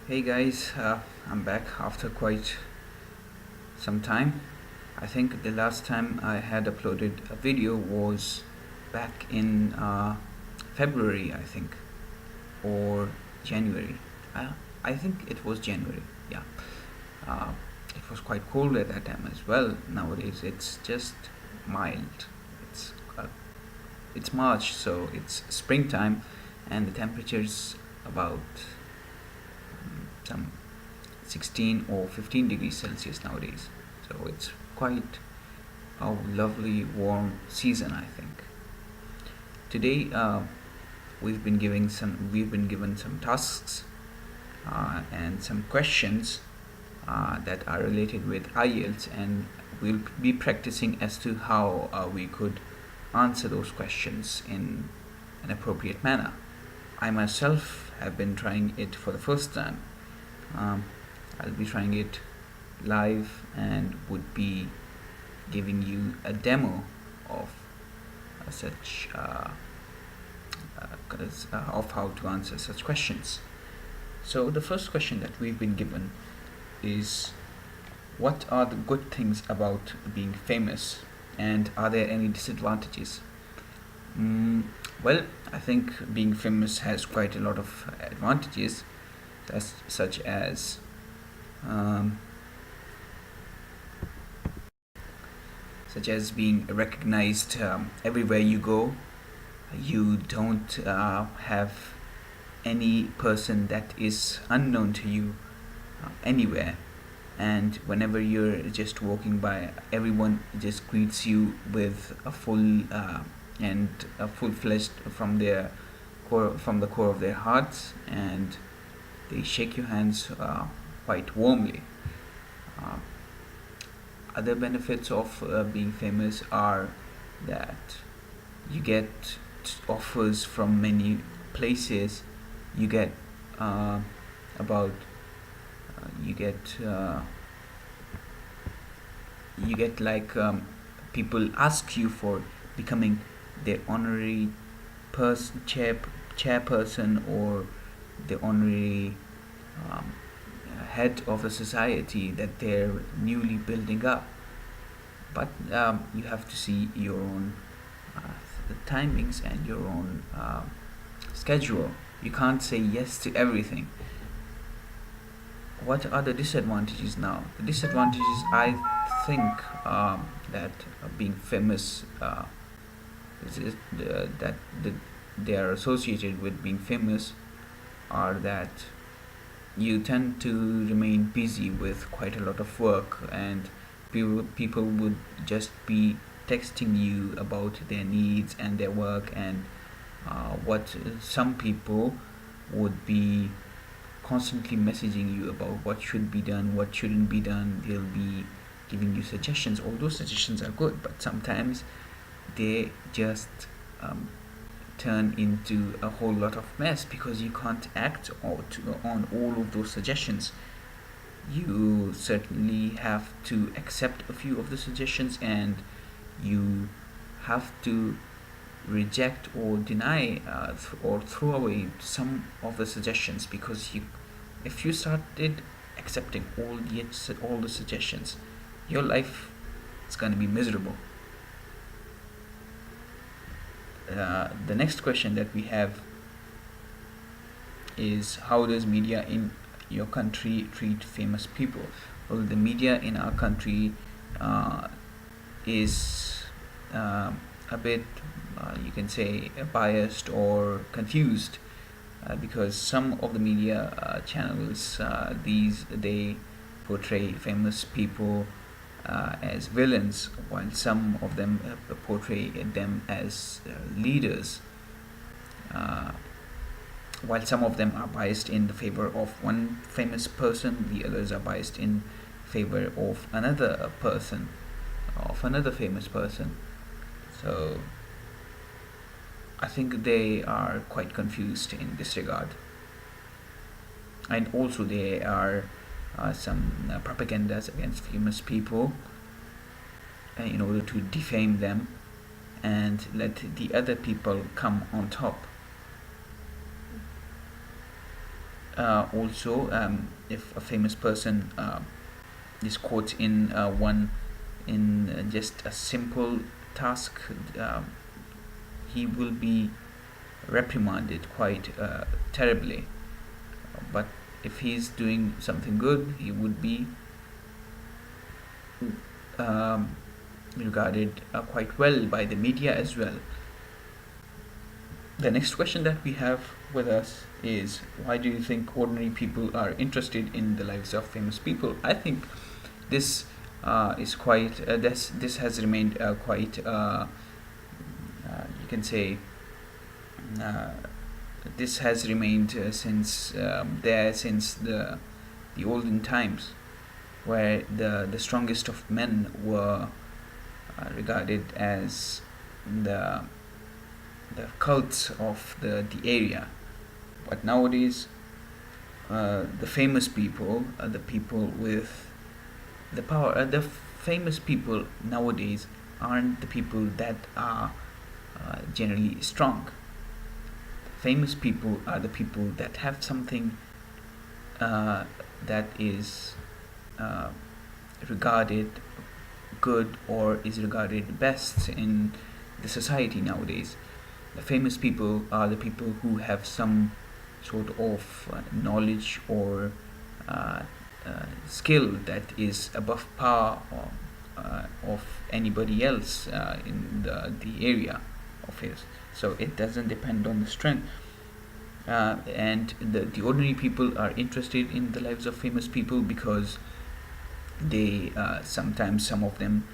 Hey guys, I'm back after quite some time. I think the last time I had uploaded a video was back in February, I think, or January. I think it was January, yeah. Uh, it was quite cold at that time as well. Nowadays it's just mild. It's, uh, it's March, so it's springtime, and the temperature's about some 16 or 15 degrees Celsius nowadays. So it's quite a lovely warm season, I think. Today we've been given some tasks and some questions that are related with IELTS, and we'll be practicing as to how we could answer those questions in an appropriate manner. I myself have been trying it for the first time. Um, I'll be trying it live and would be giving you a demo of such of how to answer such questions. So the first question that we've been given is, what are the good things about being famous, and are there any disadvantages? Mm, well, I think being famous has quite a lot of advantages, such as um, being recognized everywhere you go. You don't have any person that is unknown to you anywhere, and whenever you're just walking by, everyone just greets you with a full-fledged from the core of their hearts, and they shake your hands quite warmly. Uh, Other benefits of being famous are that you get offers from many places. You get about you get like people ask you for becoming their honorary chairperson, or the honorary um, head of the society that they're newly building up. But you have to see your own uh, the timings and your own schedule. You can't say yes to everything. What are the disadvantages now? The disadvantages, I think, that being famous that they are associated with being famous are that you tend to remain busy with quite a lot of work, and people would just be texting you about their needs and their work, and what some people would be constantly messaging you about what should be done, what shouldn't be done. They'll be giving you suggestions. All those suggestions are good, but sometimes they just um, turn into a whole lot of mess because you can't act on all of those suggestions. You certainly have to accept a few of the suggestions, and you have to reject or deny or throw away some of the suggestions, because if you started accepting all the suggestions, your life is going to be miserable. The next question that we have is, how does media in your country treat famous people? Well, the media in our country is a bit, you can say, biased or confused, because some of the media channels, they portray famous people as villains, while some of them portray them as leaders. Uh, while some of them are biased in the favor of one famous person, the others are biased in favor of another person, of another famous person. So I think they are quite confused in this regard. And also there are some propagandas against famous people in order to defame them and let the other people come on top. Also, if a famous person is caught in just a simple task, uh, he will be reprimanded quite terribly. But if he's doing something good, he would be um, regarded quite well by the media as well. The next question that we have with us is, why do you think ordinary people are interested in the lives of famous people? I think this is quite this has remained quite you can say uh, this has remained since the olden times, where the strongest of men were regarded as the the cults of the area. But nowadays, the famous people, the people with the power, the famous people nowadays aren't the people that are generally strong. Famous people are the people that have something uh, that is uh, regarded good or is regarded best in the society nowadays. The famous people are the people who have some sort of knowledge or uh, skill that is above par of anybody else in the area of his. So it doesn't depend on the strength. And the ordinary people are interested in the lives of famous people because they sometimes some of them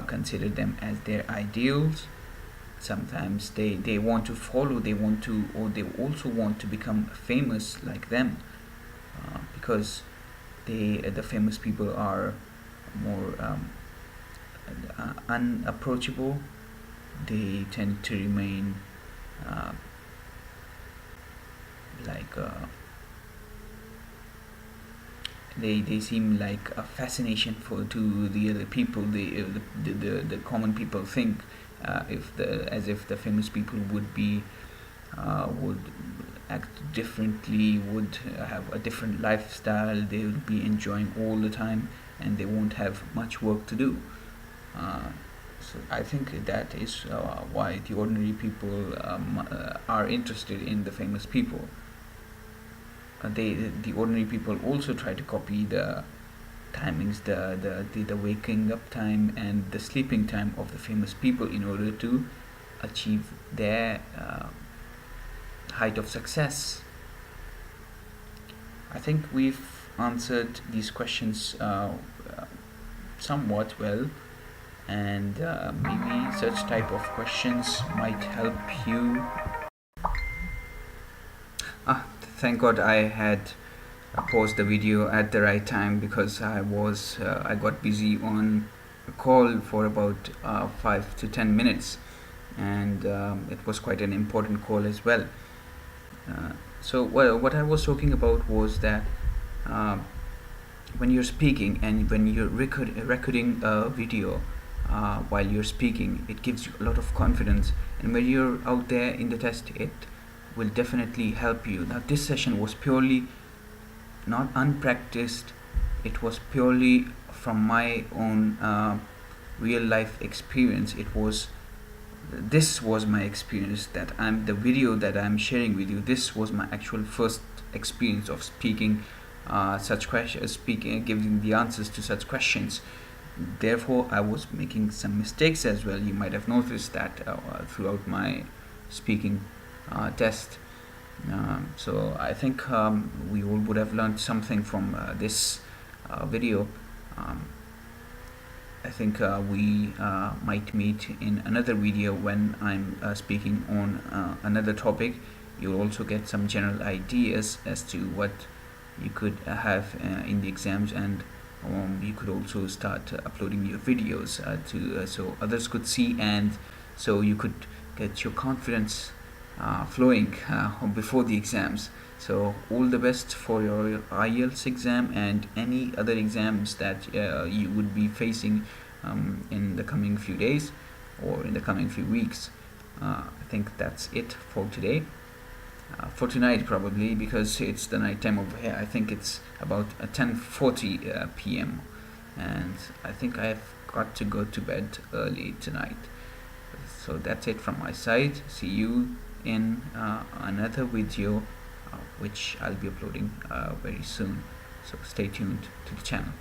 consider them as their ideals. Sometimes they want to follow, they want to, or they also want to become famous like them, because the famous people are more unapproachable. They tend to remain uh, like they seem like a fascination for to the other people. The common people think if the as if the famous people would act differently, would have a different lifestyle. They will be enjoying all the time, and they won't have much work to do. Uh, so I think that is why the ordinary people are interested in the famous people. The ordinary people also try to copy the timings, the waking up time and the sleeping time of the famous people in order to achieve their height of success. I think we've answered these questions somewhat well, and maybe such type of questions might help you. Thank God I had paused the video at the right time, because I got busy on a call for about 5 to 10 minutes, and it was quite an important call as well. So what I was talking about was that uh, when you're speaking and when you're recording a video while you're speaking, it gives you a lot of confidence, and when you're out there in the test, it will definitely help you. Now this session was purely not unpracticed, it was purely from my own real life experience. This was my experience, that I'm the video that I'm sharing with you. This was my actual first experience of speaking such questions, speaking, giving the answers to such questions. Therefore I was making some mistakes as well. You might have noticed that throughout my speaking test. So I think we all would have learned something from this video. um, I think we might meet in another video when I'm speaking on another topic. You'll also get some general ideas as to what you could have in the exams, and you could also start uploading your videos to so others could see, and so you could get your confidence flowing before the exams. So all the best for your IELTS exam and any other exams that you would be facing in the coming few days or in the coming few weeks. I think that's it for today. for tonight probably, because it's the night time over here. I think it's about 10:40 p.m. and I think I've got to go to bed early tonight. So that's it from my side. See you in another video which I'll be uploading very soon. So stay tuned to the channel.